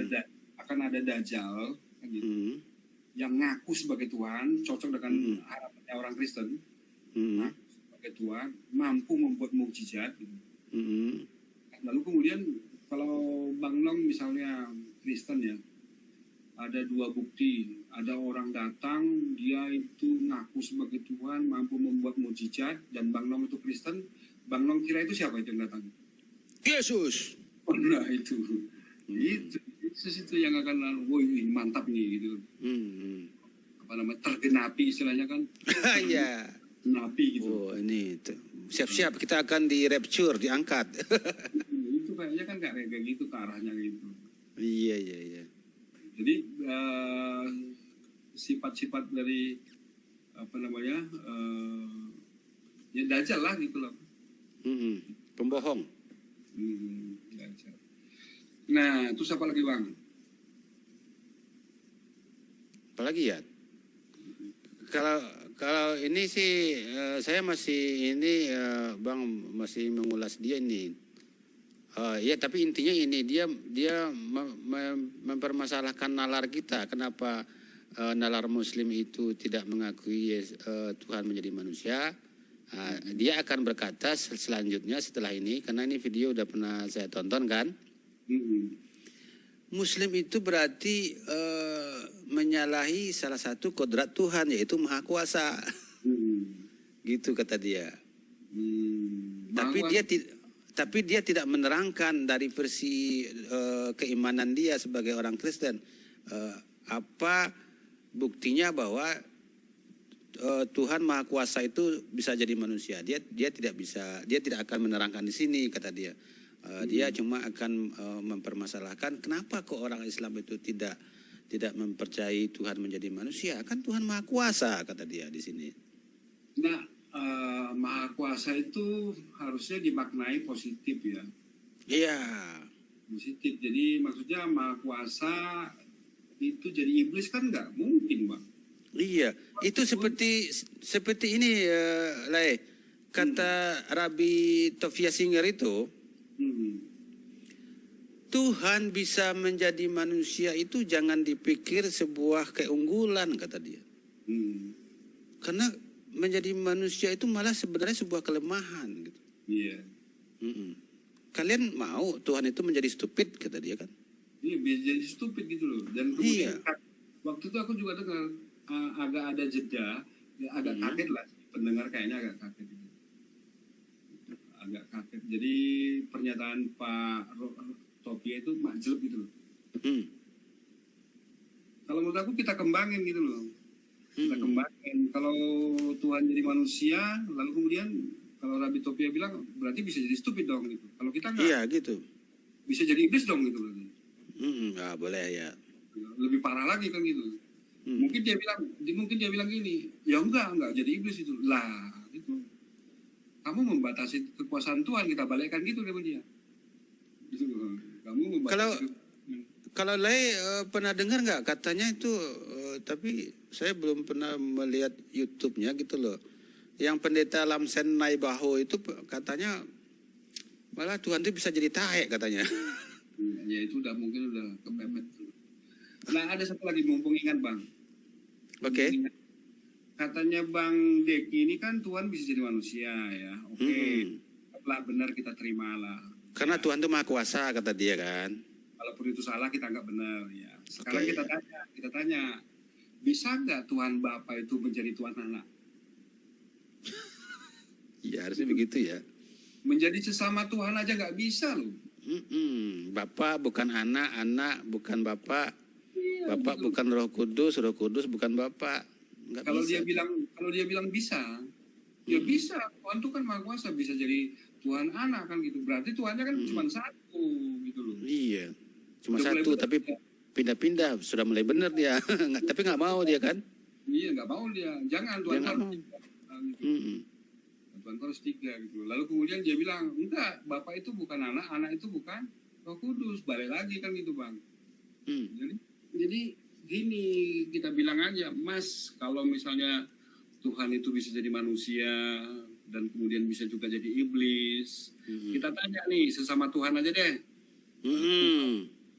ada dajjal kan gitu, yang ngaku sebagai Tuhan, cocok dengan harapannya orang Kristen, ngaku sebagai Tuhan, mampu membuat mukjizat. Gitu. Lalu kemudian kalau Bang Nong misalnya Kristen ya, ada dua bukti, ada orang datang, dia itu ngaku sebagai Tuhan, mampu membuat mukjizat, dan Bang Nong itu Kristen, Bang Nong kira itu siapa itu yang datang? Yesus. Nah itu yang akan, woi mantap nih gitu. Apa namanya, tergenapi istilahnya kan? Iya. Napi gitu. Oh ini siap-siap kita akan di rapture, diangkat. Itu kayaknya kan kayak gitu ke arahnya gitu. Iya. Jadi sifat-sifat dari apa namanya ya dajjal lah gitu loh. Pembohong. Dajjal. Nah, terus apa lagi Bang? Apalagi ya? Kalau ini sih saya masih ini Bang masih mengulas dia ini. Ya tapi intinya ini dia mempermasalahkan nalar kita. Kenapa nalar Muslim itu tidak mengakui Tuhan menjadi manusia? Dia akan berkata selanjutnya setelah ini, karena ini video udah pernah saya tonton kan. Muslim itu berarti menyalahi salah satu kodrat Tuhan, yaitu Maha Kuasa. Gitu kata dia. Tapi dia tidak menerangkan dari versi keimanan dia sebagai orang Kristen. Apa buktinya bahwa Tuhan Maha Kuasa itu bisa jadi manusia? Dia tidak akan menerangkan di sini kata dia. Dia cuma akan mempermasalahkan kenapa kok orang Islam itu tidak mempercayai Tuhan menjadi manusia? Kan Tuhan Maha Kuasa kata dia di sini. Nah, Maha Kuasa itu harusnya dimaknai positif ya. Iya. Positif. Jadi maksudnya Maha Kuasa itu jadi iblis kan nggak mungkin Bang. Iya, itu seperti ini Lai. Kata Rabbi Tovia Singer itu, Tuhan bisa menjadi manusia itu jangan dipikir sebuah keunggulan kata dia. Karena menjadi manusia itu malah sebenarnya sebuah kelemahan gitu. Iya. Mm-mm. Kalian mau Tuhan itu menjadi stupid, kata dia kan? Iya, jadi stupid gitu loh. Dan kemudian waktu itu aku juga dengar agak ada jeda, ya, agak kaget lah. Pendengar kayaknya agak kaget. Gitu. Agak kaget. Jadi pernyataan Pak Topia itu makjub gitu loh. Kalau menurut aku kita kembangin gitu loh. Kita kembangin. Kalau Tuhan jadi manusia, lalu kemudian kalau Rabbi Topia bilang berarti bisa jadi stupid dong gitu. Kalau kita enggak, Iya gitu. bisa jadi iblis dong gitu berarti. Nggak boleh ya. Lebih parah lagi kan gitu. Mungkin dia bilang gini, ya enggak jadi iblis itu. Lah, itu kamu membatasi kekuasaan Tuhan, kita balikkan gitu sama dia. Gitu. Kamu membatasi. Kalau Lay pernah dengar nggak katanya itu, tapi saya belum pernah melihat YouTube-nya gitu loh. Yang pendeta Lamsen Naibaho itu katanya malah Tuhan itu bisa jadi tahe katanya. Ya itu mungkin udah kepepet. Nah ada satu lagi mumpung ingat Bang. Oke. Katanya Bang Deki ini kan Tuhan bisa jadi manusia ya. Oke. Lah benar kita terimalah. Karena Tuhan itu maha kuasa kata dia kan. Walaupun itu salah kita nggak benar ya. Sekarang kita tanya, bisa nggak Tuhan Bapa itu menjadi Tuhan anak? Ya harusnya begitu ya. Menjadi sesama Tuhan aja nggak bisa loh. Bapak bukan anak, anak bukan bapak, bapak betul. bukan Roh Kudus bukan bapak. Nggak Kalau bisa. dia bilang bisa, ya bisa. Tuhan itu kan maha kuasa, bisa jadi Tuhan anak kan gitu. Berarti Tuhannya kan cuma satu gitu loh. Iya, cuma Udah satu mulai tapi pindah-pindah sudah mulai benar dia. Tapi nggak mau dia kan? Iya nggak mau dia. Jangan Tuhan Dia nggak harus mau. tiga. Gitu. Tuhan harus tiga gitu. Lalu kemudian dia bilang enggak, Bapak itu bukan anak, anak itu bukan Roh Kudus. Balik lagi kan gitu Bang. Jadi gini kita bilang aja, Mas, kalau misalnya Tuhan itu bisa jadi manusia dan kemudian bisa juga jadi iblis, kita tanya nih sesama Tuhan aja deh.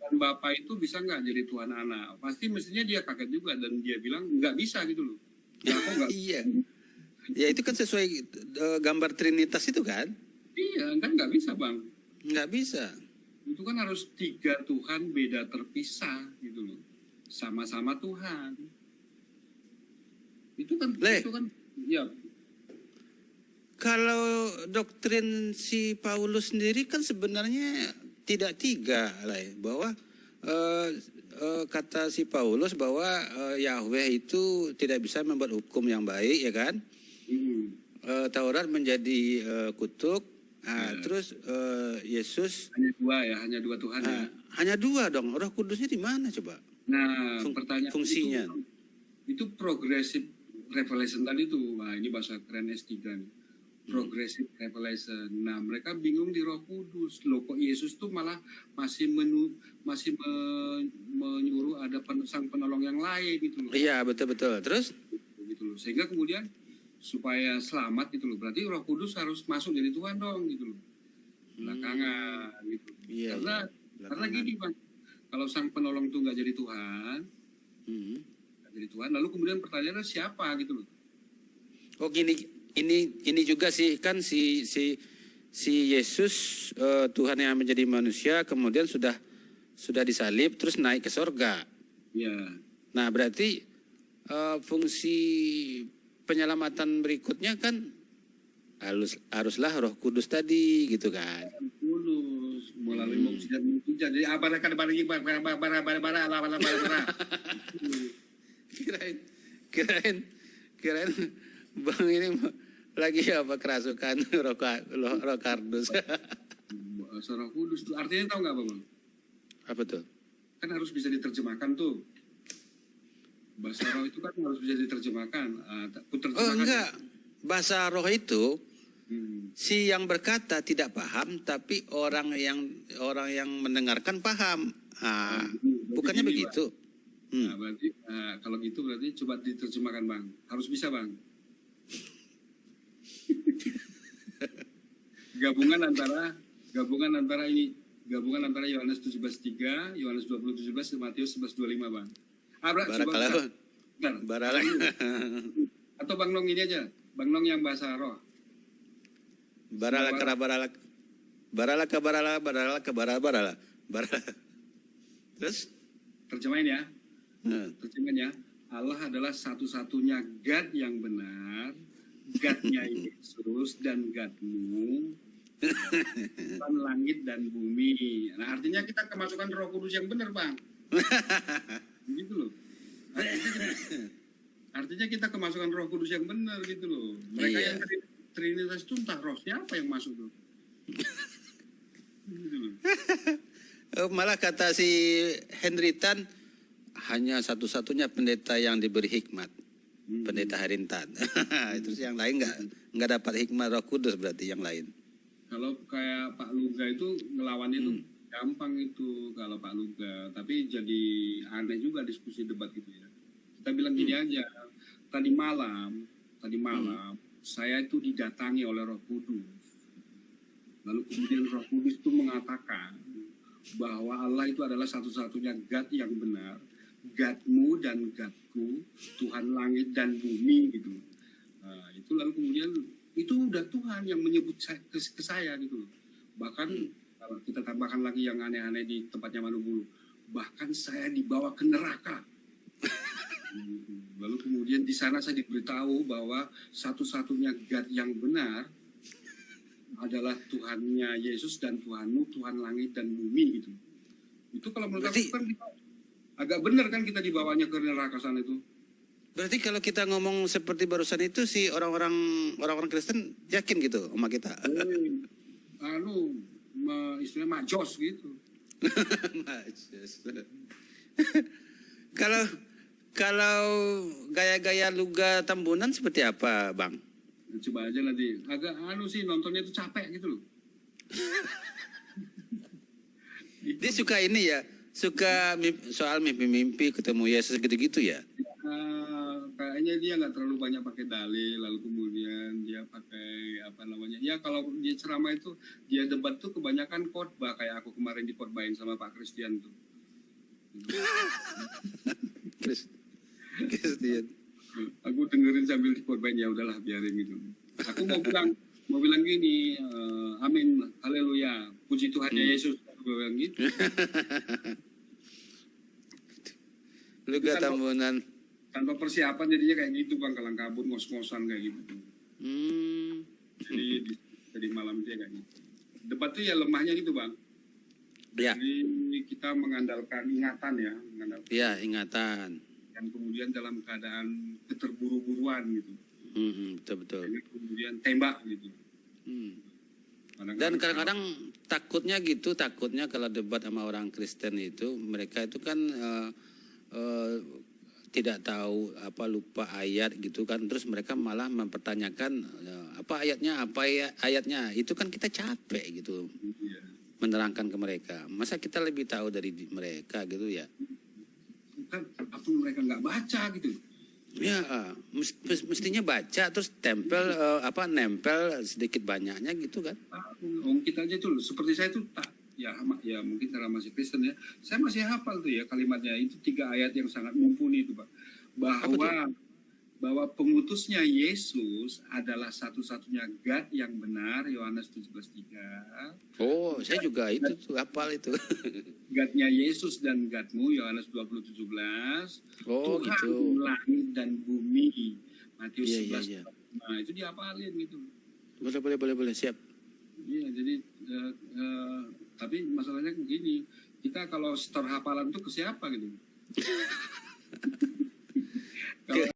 Dan Bapak itu bisa nggak jadi Tuhan anak? Pasti mestinya dia kaget juga dan dia bilang nggak bisa gitu loh. Nah, kok nggak? Iya. Ya itu kan sesuai gambar Trinitas itu kan? Iya kan nggak bisa Bang. Nggak bisa. Itu kan harus tiga Tuhan beda terpisah gitu loh. Sama-sama Tuhan. Itu kan ya. Kalau doktrin si Paulus sendiri kan sebenarnya tidak tiga lah ya. Bahwa kata si Paulus bahwa Yahweh itu tidak bisa membuat hukum yang baik ya kan? Taurat menjadi kutuk. Terus Yesus hanya dua Tuhan ya. Hanya dua dong. Roh Kudusnya di mana coba? Nah, pertanyaan fungsinya itu progressive revelation tadi tuh. Wah, ini bahasa keren S3 nih. Progressive revelation. Nah, mereka bingung di Roh Kudus. Loh kok Yesus tuh malah masih menyuruh ada sang penolong yang lain gitu loh. Iya, betul. Terus gitu loh. Sehingga kemudian supaya selamat gitu loh. Berarti Roh Kudus harus masuk jadi Tuhan dong gitu loh. Belakangan gitu. Iya, karena gini Bang. Kalau sang penolong itu nggak jadi Tuhan, lalu kemudian pertanyaannya siapa gitu loh? Oh gini, ini juga sih kan si Yesus Tuhan yang menjadi manusia kemudian sudah disalib terus naik ke sorga. Ya. Nah berarti fungsi penyelamatan berikutnya kan haruslah Roh Kudus tadi gitu kan. Melalui mukjizat. Jadi kirain Bang ini lagi apa kerasukan roh kardus. Roh Kudus tuh artinya tahu nggak Bang? Apa tuh? Kan harus bisa diterjemahkan tuh. Bahasa roh itu kan harus bisa diterjemahkan. Oh enggak, bahasa roh itu si yang berkata tidak paham, tapi orang yang mendengarkan paham. Bukannya begitu? Nah, berarti kalau gitu berarti coba diterjemahkan Bang. Harus bisa Bang. gabungan antara Yohanes 17:3, Yohanes 20:17, Matius 11:25 Bang. Baralah. Atau Bang Nong ini aja, Bang Nong yang bahasa roh. Barala kara barala. Barala ka barala, barala ka barala, barala. Barala. Terus? Terjemahin ya. Nah. Terjemahin ya. Allah adalah satu-satunya God yang benar, God-nya Yesus dan God-mu, Tuhan langit dan bumi. Nah, artinya kita kemasukan Roh Kudus yang benar, Bang. Gitu loh. Artinya kita kemasukan Roh Kudus yang benar gitu loh. Mereka yang Trinitas itu entah roh siapa yang masuk tuh. Gitu loh. Malah kata si Henry Tan, hanya satu-satunya pendeta yang diberi hikmat, pendeta Harintan. Terus yang lain nggak dapat hikmat Roh Kudus, berarti yang lain. Kalau kayak Pak Luga itu ngelawannya itu gampang itu kalau Pak Luga, tapi jadi aneh juga diskusi debat gitu ya. Kita bilang gini aja, tadi malam saya itu didatangi oleh Roh Kudus. Lalu kemudian Roh Kudus itu mengatakan bahwa Allah itu adalah satu-satunya God yang benar, God-mu dan God-ku, Tuhan langit dan bumi gitu. Nah, itu lalu kemudian itu udah Tuhan yang menyebut ke saya gitu. Bahkan kalau kita tambahkan lagi yang aneh-aneh di tempatnya Manubulu, bahkan saya dibawa ke neraka. Lalu kemudian di sana saya diberitahu bahwa satu-satunya God yang benar adalah Tuhannya Yesus dan Tuhanmu, Tuhan langit dan bumi gitu. Itu kalau menurut aku kan agak benar kan kita dibawanya ke neraka sana itu. Berarti kalau kita ngomong seperti barusan itu si orang-orang Kristen yakin gitu sama kita. Istilahnya majos gitu. Majos. Kalau gaya-gaya Luga Tambunan seperti apa, Bang? Coba aja nanti. Agak nontonnya itu capek gitu loh. Dia suka ini ya, suka soal mimpi-mimpi ketemu Yesus gitu-gitu ya. Kayaknya dia nggak terlalu banyak pakai dalil, lalu kemudian dia pakai apa namanya? Ya kalau dia ceramah itu, dia debat tuh kebanyakan khotbah kayak aku kemarin dikhotbahin sama Pak Christian tuh. Christian. Aku dengerin sambil dikhotbahin, ya udahlah biarin gitu. Aku mau bilang gini, amin, haleluya, puji Tuhannya Yesus, aku bilang gitu. Luga Tambunan. Tanpa persiapan jadinya kayak gitu Bang, kalang kabut, ngos-ngosan kayak gitu. Jadi malam dia kayak gitu. Debat tuh ya lemahnya gitu Bang. Ya. Jadi kita mengandalkan ingatan ya, Iya, ingatan. Dan kemudian dalam keadaan keterburu-buruan gitu. Betul. Jadi kemudian tembak gitu. Dan kadang-kadang takutnya kalau debat sama orang Kristen itu, mereka itu kan tidak tahu lupa ayat gitu kan, terus mereka malah mempertanyakan apa ayatnya itu kan kita capek gitu menerangkan ke mereka. Masa kita lebih tahu dari mereka gitu ya? Kan apa mereka nggak baca gitu? Ya, mestinya baca terus nempel sedikit banyaknya gitu kan? Kita aja tuh seperti saya tuh ya mungkin karena masih Kristen ya, saya masih hafal tuh ya kalimatnya, itu 3 ayat yang sangat mumpuni itu Pak, bahwa pengutusnya Yesus adalah satu-satunya God yang benar, Yohanes 17:3. Oh, saya juga itu tuh hafal itu. God-nya Yesus dan God-mu, Yohanes 20:17. Oh, Tuhan gitu. langit dan bumi, Matius 11. Iya. Nah, itu dihafalin gitu. Boleh, siap. Iya, jadi tapi masalahnya begini, kita kalau store hafalan tuh ke siapa gitu?